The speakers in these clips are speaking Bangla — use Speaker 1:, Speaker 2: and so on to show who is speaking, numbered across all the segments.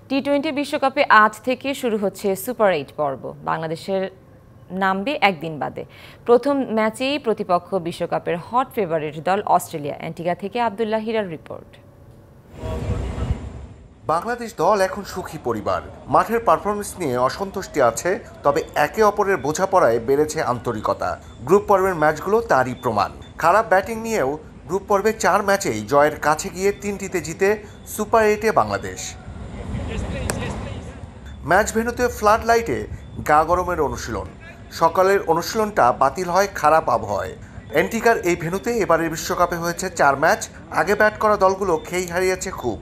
Speaker 1: টি-20 বিশ্বকাপে আজ থেকে শুরু হচ্ছে সুপার 8 পর্ব। বাংলাদেশের নামবে একদিন বাদে। প্রথম ম্যাচেই প্রতিপক্ষ বিশ্বকাপের হট ফেভারিট দল অস্ট্রেলিয়া। অ্যান্টিগা থেকে আব্দুল্লাহ হীরার রিপোর্ট।
Speaker 2: বাংলাদেশ দল এখন সুখী পরিবার। মাঠের পারফরমেন্স নিয়ে অসন্তুষ্টি আছে, তবে একে অপরের বোঝাপড়ায় বেড়েছে আন্তরিকতা। গ্রুপ পর্বের ম্যাচগুলো তারই প্রমাণ। খারাপ ব্যাটিং নিয়েও গ্রুপ পর্বে 4 ম্যাচেই জয়ের কাছে গিয়ে 3টিতে জিতে সুপার 8-এ বাংলাদেশ। ম্যাচ ভেন্যুতে ফ্লাড লাইটে গা গরমের অনুশীলন। সকালের অনুশীলনটা বাতিল হয় খারাপ আবহাওয়ায়। অ্যান্টিগার এই ভেন্যুতে এবারের বিশ্বকাপে হয়েছে 4 ম্যাচ। আগে ব্যাট করা দলগুলো খেই হারিয়েছে খুব।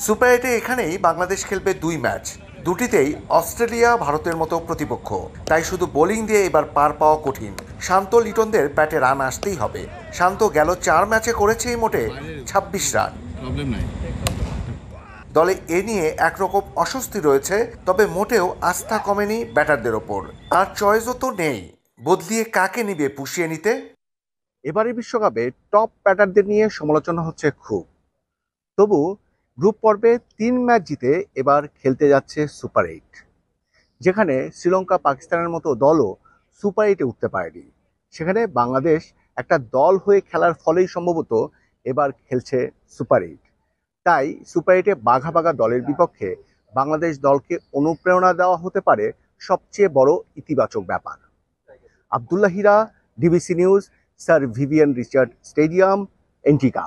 Speaker 2: সুপার 8-এ এখানেই বাংলাদেশ খেলবে 2 ম্যাচ। দুটিতেই অস্ট্রেলিয়া ভারতের মতো প্রতিপক্ষ, তাই শুধু বোলিং দিয়ে এবার পার পাওয়া কঠিন। শান্ত লিটনদের ব্যাটে রান আসতেই হবে। শান্ত গেল 4 ম্যাচে করেছেই মোটে 26 রান। দলে এ নিয়ে একরকম অস্বস্তি রয়েছে, তবে মোটেও আস্থা কমেনি ব্যাটারদের ওপর। আর চয়েসও তো নেই, বদলিয়ে কাকে নিবে পুষিয়ে নিতে। এবারের বিশ্বকাপে টপ ব্যাটারদের নিয়ে সমালোচনা হচ্ছে খুব। তবু গ্রুপ পর্বে 3 ম্যাচ জিতে এবার খেলতে যাচ্ছে সুপার 8, যেখানে শ্রীলঙ্কা পাকিস্তানের মতো দলও সুপার 8-এ উঠতে পারেনি। সেখানে বাংলাদেশ একটা দল হয়ে খেলার ফলেই সম্ভবত এবার খেলছে সুপার 8। তাই সুপার 8-এ বাঘা বাঘা দলের বিপক্ষে বাংলাদেশ দলকে অনুপ্রেরণা দেওয়া হতে পারে সবচেয়ে বড় ইতিবাচক ব্যাপার। Abdullah Hira, DBC news, sir Vivian Richard stadium, Antigua.